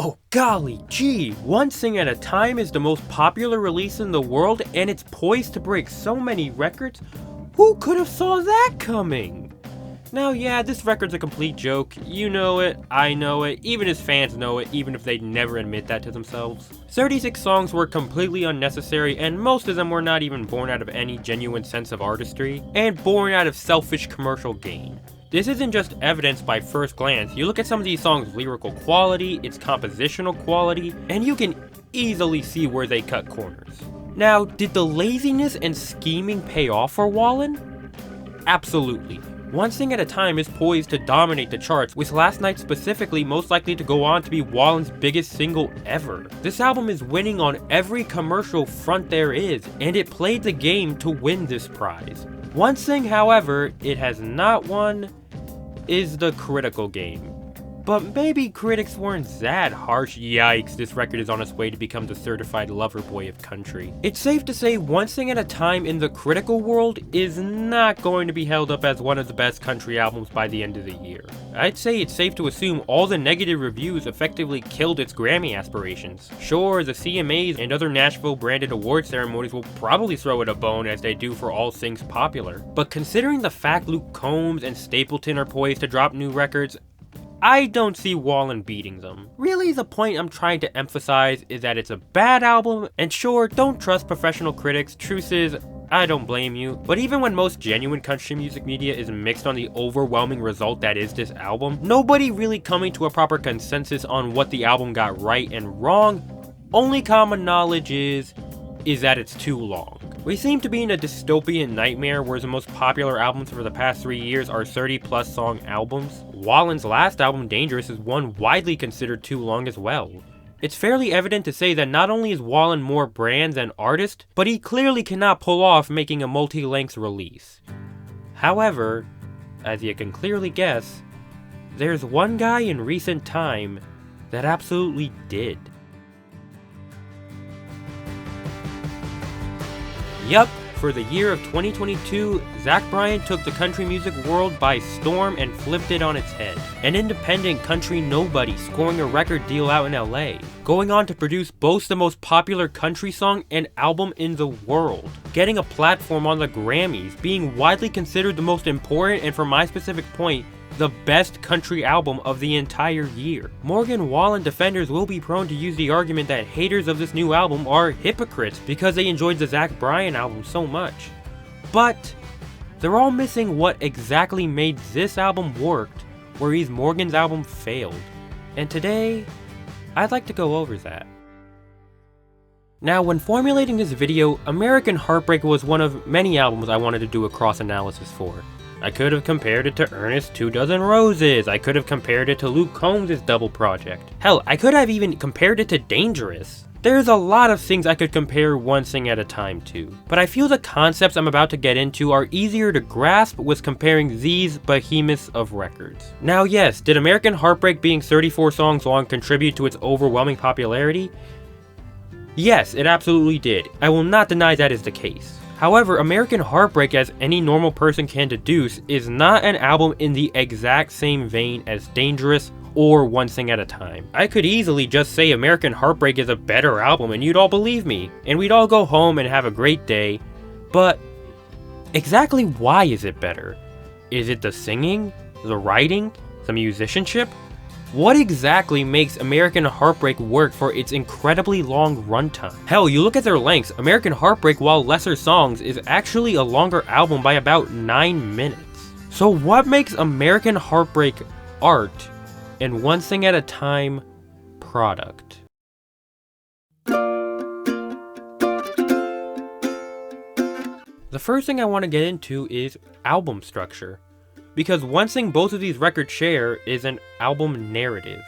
Oh golly gee, One Thing at a Time is the most popular release in the world and it's poised to break so many records? Who could have saw that coming? Now yeah, this record's a complete joke, you know it, I know it, even his fans know it, even if they never admit that to themselves. 36 songs were completely unnecessary and most of them were not even born out of any genuine sense of artistry, and born out of selfish commercial gain. This isn't just evidenced by first glance. You look at some of these songs' lyrical quality, its compositional quality, and you can easily see where they cut corners. Now, did the laziness and scheming pay off for Wallen? Absolutely. One Thing at a Time is poised to dominate the charts, with Last Night specifically most likely to go on to be Wallen's biggest single ever. This album is winning on every commercial front there is, and it played the game to win this prize. One thing, however, it has not won is the critical game. But maybe critics weren't that harsh. Yikes, this record is on its way to become the certified lover boy of country. It's safe to say One Thing at a Time in the critical world is not going to be held up as one of the best country albums by the end of the year. I'd say it's safe to assume all the negative reviews effectively killed its Grammy aspirations. Sure, the CMAs and other Nashville branded award ceremonies will probably throw it a bone as they do for all things popular. But considering the fact Luke Combs and Stapleton are poised to drop new records, I don't see Wallen beating them. Really, the point I'm trying to emphasize is that it's a bad album, and sure, don't trust professional critics. Truth is, I don't blame you. But even when most genuine country music media is mixed on the overwhelming result that is this album, nobody really coming to a proper consensus on what the album got right and wrong. Only common knowledge is that it's too long. We seem to be in a dystopian nightmare where the most popular albums for the past 3 years are 30+ song albums. Wallen's last album, Dangerous, is one widely considered too long as well. It's fairly evident to say that not only is Wallen more brand than artist, but he clearly cannot pull off making a multi-length release. However, as you can clearly guess, there's one guy in recent time that absolutely did. Yup, for the year of 2022, Bryan took the country music world by storm and flipped it on its head. An independent country nobody scoring a record deal out in LA, going on to produce both the most popular country song and album in the world, getting a platform on the Grammys, being widely considered the most important and, for my specific point, the best country album of the entire year. Morgan Wallen defenders will be prone to use the argument that haters of this new album are hypocrites because they enjoyed the Bryan album so much. But they're all missing what exactly made this album worked, whereas Morgan's album failed. And today, I'd like to go over that. Now, when formulating this video, American Heartbreak was one of many albums I wanted to do a cross-analysis for. I could have compared it to Ernest's 2 Dozen Roses, I could have compared it to Luke Combs' double project. Hell, I could have even compared it to Dangerous. There's a lot of things I could compare One Thing at a Time to, but I feel the concepts I'm about to get into are easier to grasp with comparing these behemoths of records. Now yes, did American Heartbreak being 34 songs long contribute to its overwhelming popularity? Yes, it absolutely did. I will not deny that is the case. However, American Heartbreak, as any normal person can deduce, is not an album in the exact same vein as Dangerous or One Thing at a Time. I could easily just say American Heartbreak is a better album and you'd all believe me, and we'd all go home and have a great day, but exactly why is it better? Is it the singing, the writing, the musicianship? What exactly makes American Heartbreak work for its incredibly long runtime? Hell, you look at their lengths, American Heartbreak, while lesser songs, is actually a longer album by about 9 minutes. So what makes American Heartbreak art and One Thing at a Time product? The first thing I want to get into is album structure. Because one thing both of these records share is an album narrative.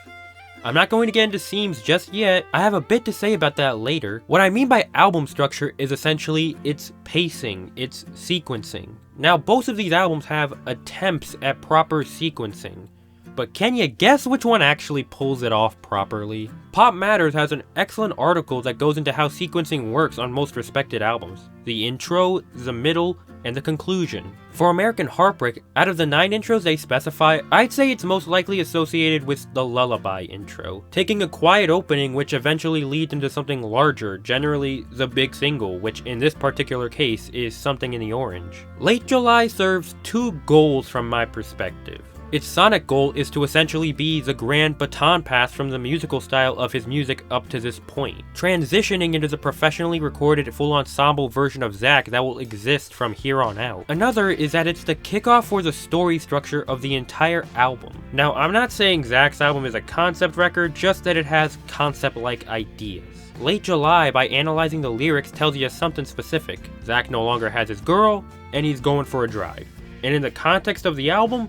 I'm not going to get into themes just yet, I have a bit to say about that later. What I mean by album structure is essentially its pacing, its sequencing. Now both of these albums have attempts at proper sequencing, but can you guess which one actually pulls it off properly? Pop Matters has an excellent article that goes into how sequencing works on most respected albums. The intro, the middle, and the conclusion. For American Heartbreak, out of the 9 intros they specify, I'd say it's most likely associated with the Lullaby intro, taking a quiet opening which eventually leads into something larger, generally the big single, which in this particular case is Something in the Orange. Late July serves 2 goals from my perspective. Its sonic goal is to essentially be the grand baton pass from the musical style of his music up to this point, transitioning into the professionally recorded full ensemble version of Zack that will exist from here on out. Another is that it's the kickoff for the story structure of the entire album. Now, I'm not saying Zack's album is a concept record, just that it has concept-like ideas. Late July, by analyzing the lyrics, tells you something specific. Zack no longer has his girl, and he's going for a drive. And in the context of the album,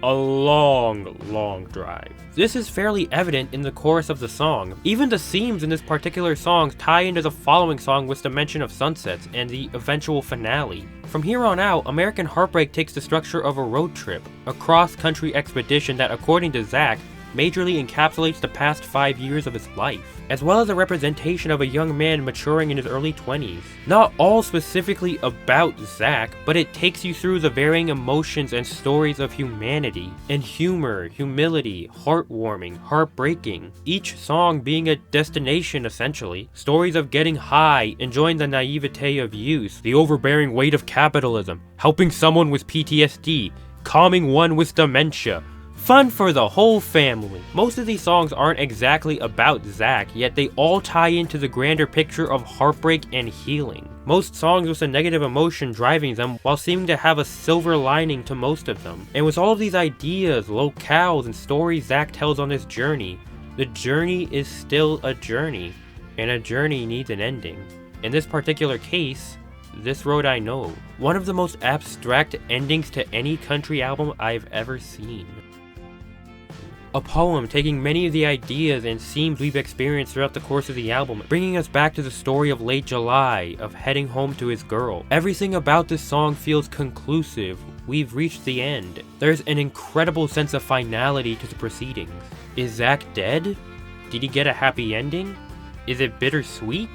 a long drive. This is fairly evident in the chorus of the song. Even the themes in this particular song tie into the following song with the mention of sunsets and the eventual finale. From here on out, American Heartbreak takes the structure of a road trip, a cross-country expedition that, according to Zack, majorly encapsulates the past 5 years of his life, as well as a representation of a young man maturing in his early 20s. Not all specifically about Zack, but it takes you through the varying emotions and stories of humanity, and humor, humility, heartwarming, heartbreaking, each song being a destination essentially. Stories of getting high, enjoying the naivete of youth, the overbearing weight of capitalism, helping someone with PTSD, calming one with dementia, fun for the whole family. Most of these songs aren't exactly about Zack, yet they all tie into the grander picture of heartbreak and healing. Most songs with a negative emotion driving them, while seeming to have a silver lining to most of them. And with all of these ideas, locales, and stories Zack tells on this journey, the journey is still a journey, and a journey needs an ending. In this particular case, This Road I Know, one of the most abstract endings to any country album I've ever seen. A poem taking many of the ideas and themes we've experienced throughout the course of the album, bringing us back to the story of Late July, of heading home to his girl. Everything about this song feels conclusive. We've reached the end. There's an incredible sense of finality to the proceedings. Is Zack dead? Did he get a happy ending? Is it bittersweet?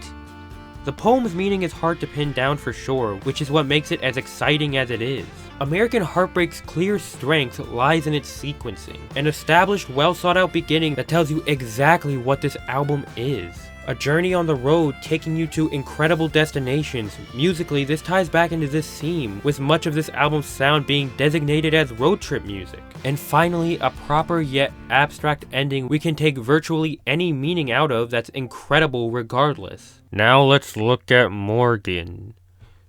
The poem's meaning is hard to pin down for sure, which is what makes it as exciting as it is. American Heartbreak's clear strength lies in its sequencing, an established, well-thought-out beginning that tells you exactly what this album is. A journey on the road taking you to incredible destinations. Musically, this ties back into this theme, with much of this album's sound being designated as road trip music. And finally, a proper yet abstract ending we can take virtually any meaning out of that's incredible regardless. Now let's look at Morgan.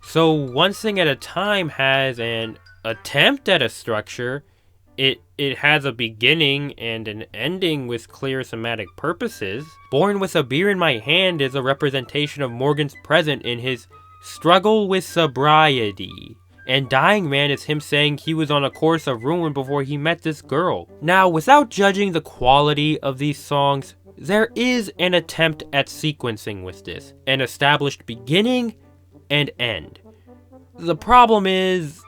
So One Thing at a Time has an attempt at a structure. It has a beginning and an ending with clear thematic purposes. Born with a Beer in My Hand is a representation of Morgan's present in his struggle with sobriety. And Dying Man is him saying he was on a course of ruin before he met this girl. Now, without judging the quality of these songs, there is an attempt at sequencing with this. An established beginning and end. The problem is,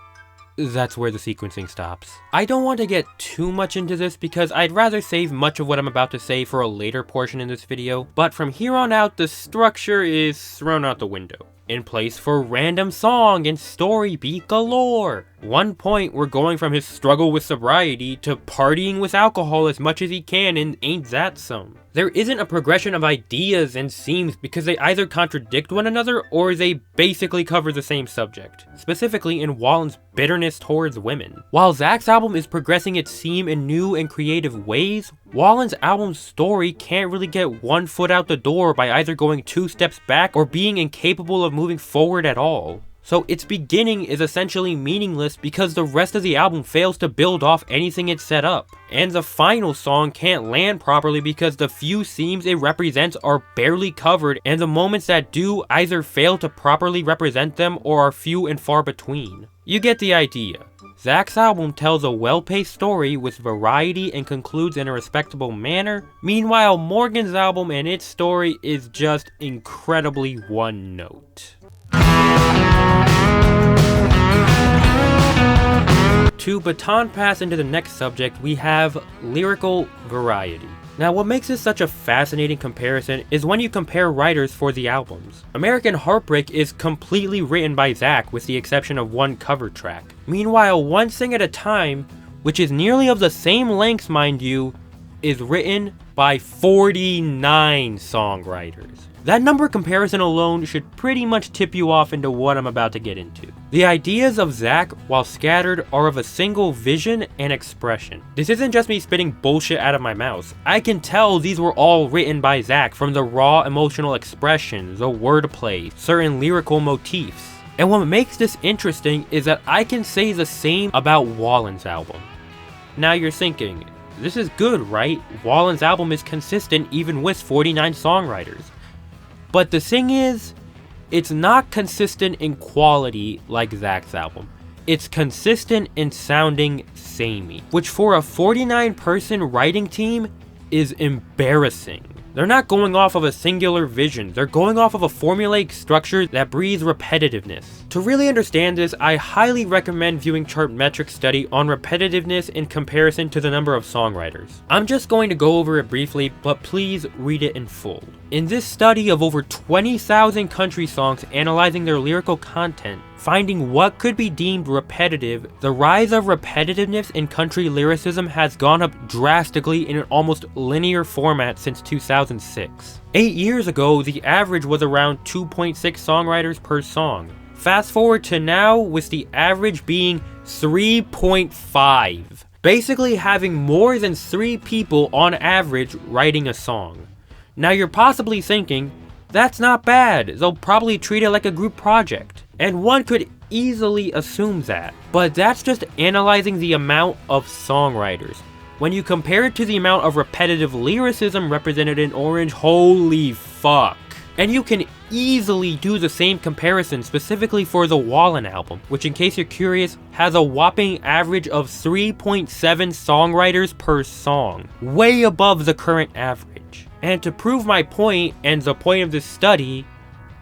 that's where the sequencing stops. I don't want to get too much into this because I'd rather save much of what I'm about to say for a later portion in this video, but from here on out the structure is thrown out the window. In place for random song and story beat galore. One point we're going from his struggle with sobriety to partying with alcohol as much as he can, and ain't that some. There isn't a progression of ideas and themes because they either contradict one another or they basically cover the same subject, specifically in Wallen's bitterness towards women. While Zack's album is progressing its theme in new and creative ways, Wallen's album's story can't really get one foot out the door by either going 2 steps back or being incapable of moving forward at all. So its beginning is essentially meaningless because the rest of the album fails to build off anything it set up. And the final song can't land properly because the few themes it represents are barely covered, and the moments that do either fail to properly represent them or are few and far between. You get the idea. Zack's album tells a well-paced story with variety and concludes in a respectable manner. Meanwhile, Morgan's album and its story is just incredibly one note. To baton pass into the next subject, we have lyrical variety. Now, what makes this such a fascinating comparison is when you compare writers for the albums. American Heartbreak is completely written by Zach with the exception of one cover track. Meanwhile, One Thing at a Time, which is nearly of the same length mind you, is written by 49 songwriters. That number comparison alone should pretty much tip you off into what I'm about to get into. The ideas of Zach, while scattered, are of a single vision and expression. This isn't just me spitting bullshit out of my mouth. I can tell these were all written by Zach from the raw emotional expression, the wordplay, certain lyrical motifs. And what makes this interesting is that I can say the same about Wallen's album. Now you're thinking, this is good, right? Wallen's album is consistent even with 49 songwriters. But the thing is, it's not consistent in quality like Zach's album. It's consistent in sounding samey, which for a 49-person writing team is embarrassing. They're not going off of a singular vision, they're going off of a formulaic structure that breeds repetitiveness. To really understand this, I highly recommend viewing Chartmetric's study on repetitiveness in comparison to the number of songwriters. I'm just going to go over it briefly, but please read it in full. In this study of over 20,000 country songs analyzing their lyrical content, finding what could be deemed repetitive, the rise of repetitiveness in country lyricism has gone up drastically in an almost linear format since 2006. 8 years ago, the average was around 2.6 songwriters per song. Fast forward to now, with the average being 3.5. Basically having more than 3 people on average writing a song. Now you're possibly thinking, that's not bad, they'll probably treat it like a group project. And one could easily assume that. But that's just analyzing the amount of songwriters. When you compare it to the amount of repetitive lyricism represented in orange, holy fuck. And you can easily do the same comparison specifically for the Wallen album, which in case you're curious, has a whopping average of 3.7 songwriters per song, way above the current average. And to prove my point, and the point of this study,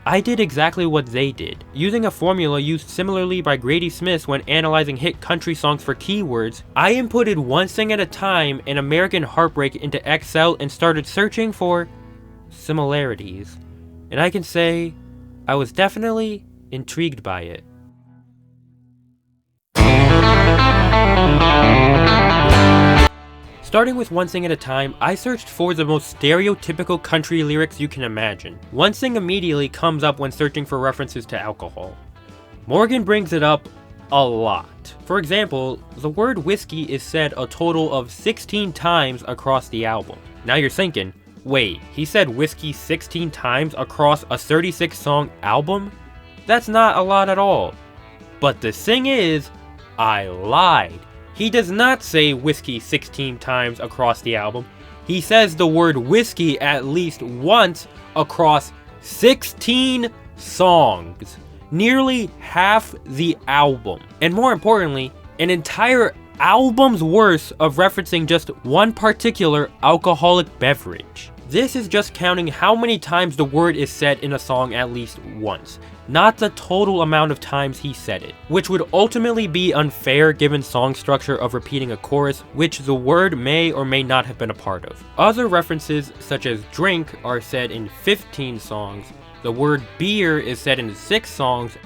I did exactly what they did. Using a formula used similarly by Grady Smith when analyzing hit country songs for keywords, I inputted One Thing at a Time and American Heartbreak into Excel and started searching for similarities. And I can say, I was definitely intrigued by it. Starting with One Thing at a Time, I searched for the most stereotypical country lyrics you can imagine. One thing immediately comes up when searching for references to alcohol. Morgan brings it up a lot. For example, the word whiskey is said a total of 16 times across the album. Now you're thinking, wait, he said whiskey 16 times across a 36-song album? That's not a lot at all. But the thing is, I lied. He does not say whiskey 16 times across the album. He says the word whiskey at least once across 16 songs. Nearly half the album. And more importantly, an entire album's worth of referencing just one particular alcoholic beverage. This is just counting how many times the word is said in a song at least once, not the total amount of times he said it, which would ultimately be unfair given song structure of repeating a chorus, which the word may or may not have been a part of. Other references, such as drink, are said in 15 songs, the word beer is said in 6 songs,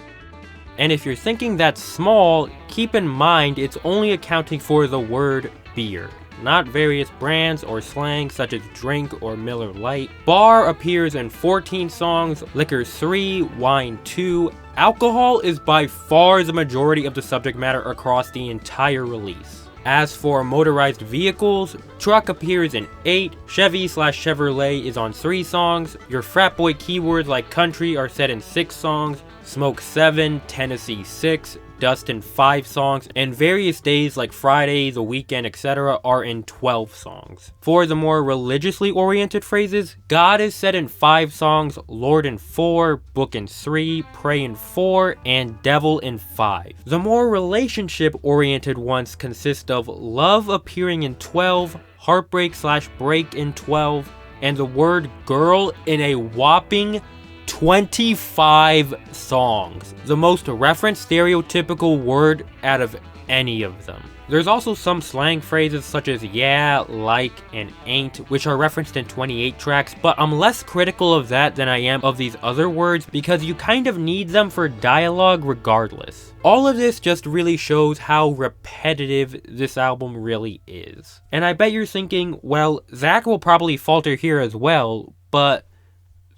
and if you're thinking that's small, keep in mind it's only accounting for the word beer, not various brands or slang such as drink or Miller Lite. Bar appears in 14 songs, liquor 3, wine 2. Alcohol is by far the majority of the subject matter across the entire release. As for motorized vehicles, truck appears in 8, Chevy/Chevrolet is on 3 songs, your frat boy keywords like country are said in 6 songs, smoke 7, Tennessee 6, dust in 5 songs, and various days like Friday, the weekend, etc. are in 12 songs. For the more religiously oriented phrases, God is said in 5 songs, Lord in 4, book in 3, pray in 4, and devil in 5. The more relationship oriented ones consist of love appearing in 12, heartbreak/break in 12, and the word girl in a whopping 25 songs. The most referenced stereotypical word out of any of them. There's also some slang phrases such as yeah, like, and ain't, which are referenced in 28 tracks, but I'm less critical of that than I am of these other words because you kind of need them for dialogue regardless. All of this just really shows how repetitive this album really is. And I bet you're thinking, well, Zach will probably falter here as well, but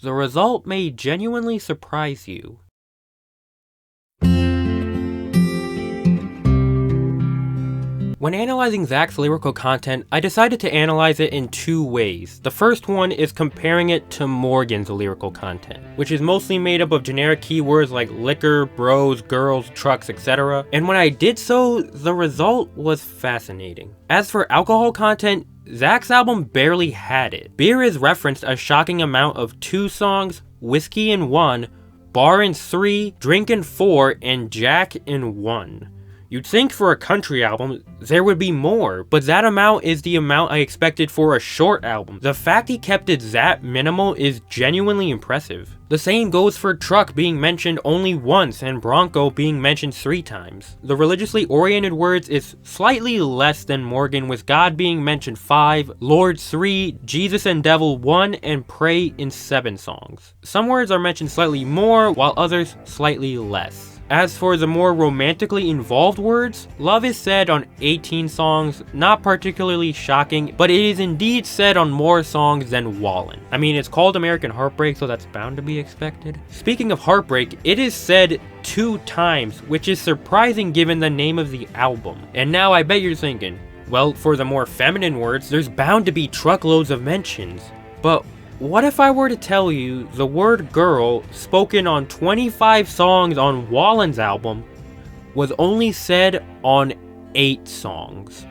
the result may genuinely surprise you. When analyzing Zach's lyrical content, I decided to analyze it in two ways. The first one is comparing it to Morgan's lyrical content, which is mostly made up of generic keywords like liquor, bros, girls, trucks, etc. And when I did so, the result was fascinating. As for alcohol content, Zach's album barely had it. Beer is referenced a shocking amount of 2 songs, Whiskey in 1, Bar in 3, Drink in 4, and Jack in 1. You'd think for a country album, there would be more, but that amount is the amount I expected for a short album. The fact he kept it that minimal is genuinely impressive. The same goes for truck being mentioned only once and Bronco being mentioned 3 times. The religiously oriented words is slightly less than Morgan, with God being mentioned 5, Lord 3, Jesus and Devil 1, and Pray in 7 songs. Some words are mentioned slightly more, while others slightly less. As for the more romantically involved words, love is said on 18 songs, not particularly shocking, but it is indeed said on more songs than Wallen. I mean, it's called American Heartbreak, so that's bound to be expected. Speaking of heartbreak, it is said 2 times, which is surprising given the name of the album. And now I bet you're thinking, well, for the more feminine words, there's bound to be truckloads of mentions. But what if I were to tell you the word girl, spoken on 25 songs on Wallen's album, was only said on 8 songs?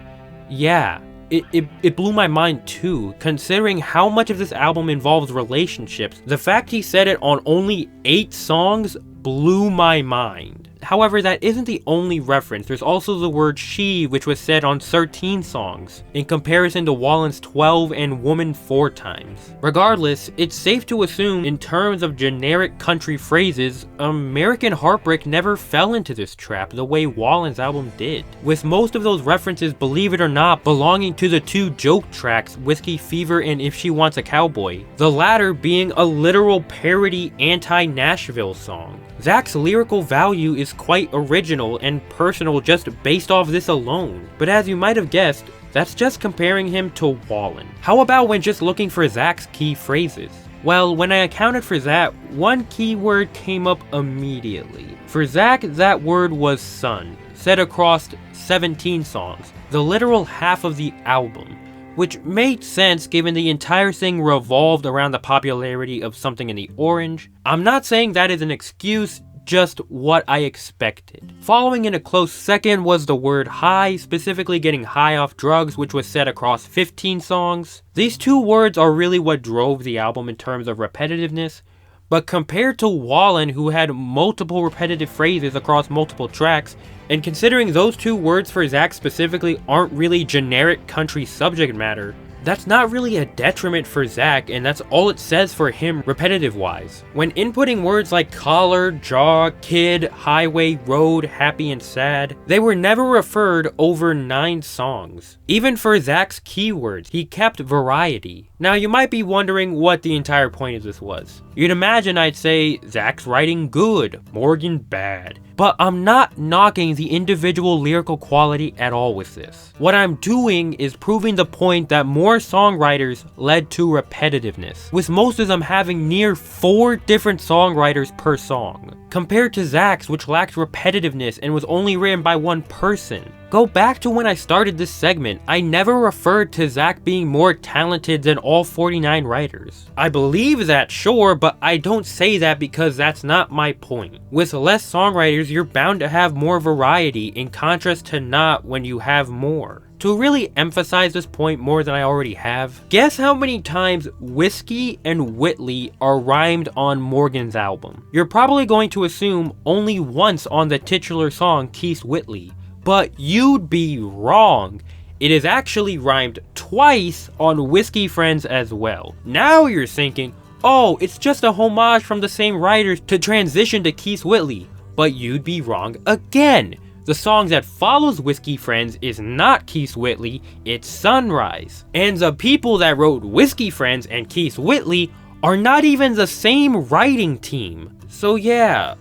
Yeah, it blew my mind too, considering how much of this album involves relationships. The fact he said it on only 8 songs blew my mind. However, that isn't the only reference. There's also the word she, which was said on 13 songs, in comparison to Wallen's 12 and woman 4 times. Regardless, it's safe to assume, in terms of generic country phrases, American Heartbreak never fell into this trap the way Wallen's album did, with most of those references, believe it or not, belonging to the 2 joke tracks, Whiskey Fever and If She Wants a Cowboy, the latter being a literal parody anti-Nashville song. Zach's lyrical value is quite original and personal just based off this alone, but as you might have guessed, that's just comparing him to Wallen. How about when just looking for Zach's key phrases? Well, when I accounted for that, one keyword came up immediately. For Zach, that word was son, said across 17 songs, the literal half of the album, which made sense given the entire thing revolved around the popularity of Something in the Orange. I'm not saying that is an excuse, just what I expected. Following in a close second was the word high, specifically getting high off drugs, which was said across 15 songs. These 2 words are really what drove the album in terms of repetitiveness, but compared to Wallen, who had multiple repetitive phrases across multiple tracks, and considering those 2 words for Zach specifically aren't really generic country subject matter, that's not really a detriment for Zach, and that's all it says for him repetitive-wise. When inputting words like collar, jaw, kid, highway, road, happy, and sad, they were never referred over 9 songs. Even for Zach's keywords, he kept variety. Now you might be wondering what the entire point of this was. You'd imagine I'd say, Zach's writing good, Morgan bad. But I'm not knocking the individual lyrical quality at all with this. What I'm doing is proving the point that more songwriters led to repetitiveness, with most of them having near 4 different songwriters per song, compared to Zach's, which lacked repetitiveness and was only written by 1 person. Go back to when I started this segment, I never referred to Zach being more talented than all 49 writers. I believe that, sure, but I don't say that because that's not my point. With less songwriters, you're bound to have more variety, in contrast to not when you have more. To really emphasize this point more than I already have, guess how many times Whiskey and Whitley are rhymed on Morgan's album? You're probably going to assume only once on the titular song Keith Whitley. But you'd be wrong. It is actually rhymed twice on Whiskey Friends as well. Now you're thinking, oh, it's just a homage from the same writers to transition to Keith Whitley. But you'd be wrong again. The song that follows Whiskey Friends is not Keith Whitley, it's Sunrise. And the people that wrote Whiskey Friends and Keith Whitley are not even the same writing team. So yeah,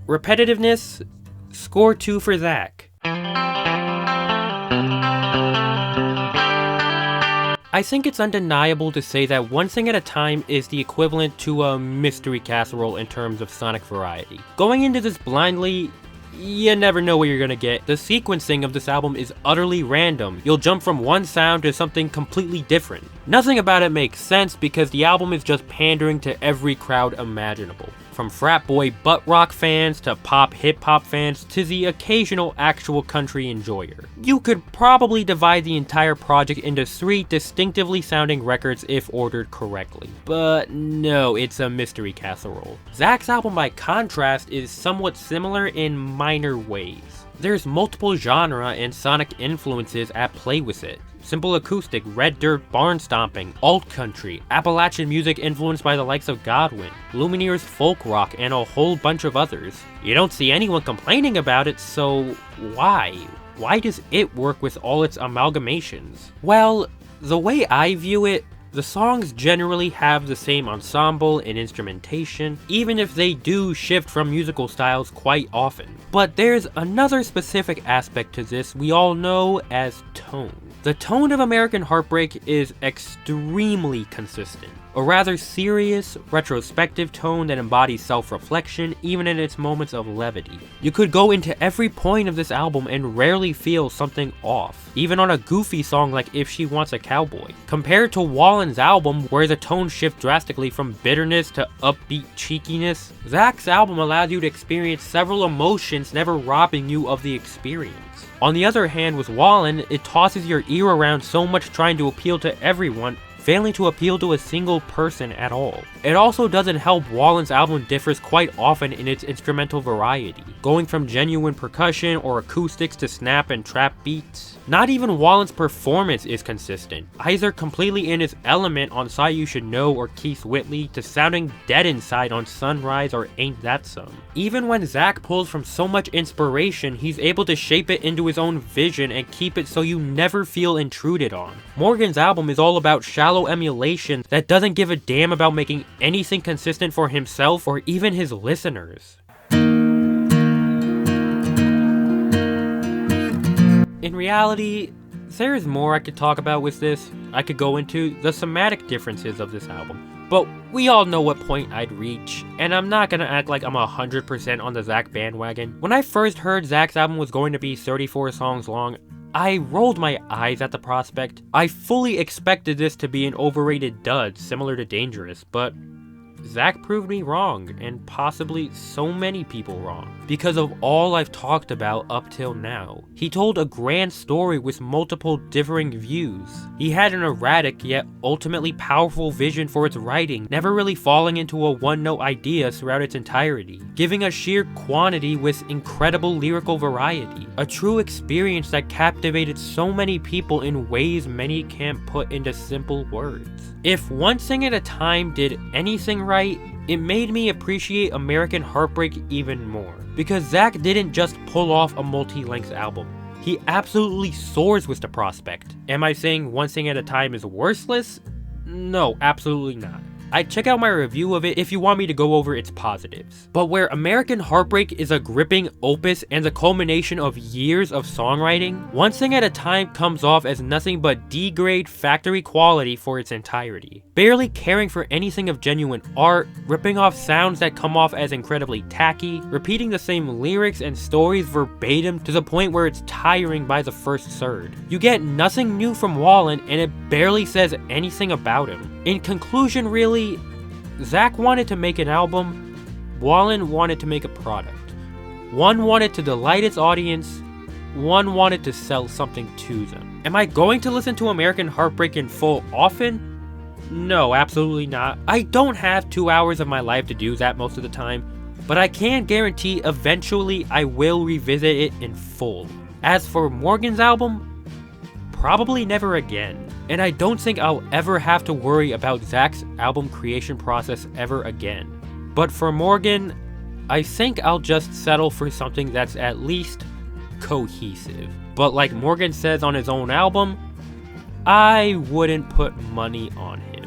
repetitiveness, score 2 for Zach. I think it's undeniable to say that One Thing at a Time is the equivalent to a mystery casserole in terms of sonic variety. Going into this blindly, you never know what you're gonna get. The sequencing of this album is utterly random. You'll jump from one sound to something completely different. Nothing about it makes sense because the album is just pandering to every crowd imaginable. From frat boy butt rock fans to pop hip hop fans to the occasional actual country enjoyer. You could probably divide the entire project into 3 distinctively sounding records if ordered correctly. But no, it's a mystery casserole. Zach's album by contrast is somewhat similar in minor ways. There's multiple genre and sonic influences at play with it. Simple acoustic, red dirt barn stomping, alt country, Appalachian music influenced by the likes of Godwin, Lumineers folk rock, and a whole bunch of others. You don't see anyone complaining about it, so why? Why does it work with all its amalgamations? Well, the way I view it, the songs generally have the same ensemble and instrumentation, even if they do shift from musical styles quite often. But there's another specific aspect to this we all know as tone. The tone of American Heartbreak is extremely consistent. A rather serious, retrospective tone that embodies self-reflection even in its moments of levity. You could go into every point of this album and rarely feel something off, even on a goofy song like If She Wants a Cowboy. Compared to Wallen's album, where the tone shifts drastically from bitterness to upbeat cheekiness, Zach's album allows you to experience several emotions, never robbing you of the experience. On the other hand, with Wallen, it tosses your ear around so much trying to appeal to everyone, failing to appeal to a single person at all. It also doesn't help Wallen's album differs quite often in its instrumental variety, going from genuine percussion or acoustics to snap and trap beats. Not even Wallen's performance is consistent, either completely in his element on Sigh You Should Know or Keith Whitley to sounding dead inside on Sunrise or Ain't That Some. Even when Zach pulls from so much inspiration, he's able to shape it into his own vision and keep it so you never feel intruded on. Morgan's album is all about shallow emulation that doesn't give a damn about making anything consistent for himself or even his listeners. In reality, there's more I could talk about with this. I could go into the thematic differences of this album, but we all know what point I'd reach, and I'm not gonna act like I'm 100% on the Zach bandwagon. When I first heard Zach's album was going to be 34 songs long, I rolled my eyes at the prospect. I fully expected this to be an overrated dud similar to Dangerous, but Zach proved me wrong, and possibly so many people wrong, because of all I've talked about up till now. He told a grand story with multiple differing views. He had an erratic yet ultimately powerful vision for its writing, never really falling into a one-note idea throughout its entirety, giving a sheer quantity with incredible lyrical variety. A true experience that captivated so many people in ways many can't put into simple words. If One Thing at a Time did anything right, it made me appreciate American Heartbreak even more. Because Zach didn't just pull off a multi-length album. He absolutely soars with the prospect. Am I saying One Thing at a Time is worthless? No, absolutely not. I'd check out my review of it if you want me to go over its positives. But where American Heartbreak is a gripping opus and the culmination of years of songwriting, One Thing at a Time comes off as nothing but D-grade factory quality for its entirety. Barely caring for anything of genuine art, ripping off sounds that come off as incredibly tacky, repeating the same lyrics and stories verbatim to the point where it's tiring by the first third. You get nothing new from Wallen and it barely says anything about him. In conclusion, really, Zach wanted to make an album, Wallen wanted to make a product. One wanted to delight its audience, one wanted to sell something to them. Am I going to listen to American Heartbreak in full often? No, absolutely not. I don't have 2 hours of my life to do that most of the time, but I can guarantee eventually I will revisit it in full. As for Morgan's album, probably never again. And I don't think I'll ever have to worry about Zach's album creation process ever again. But for Morgan, I think I'll just settle for something that's at least cohesive. But like Morgan says on his own album, I wouldn't put money on him.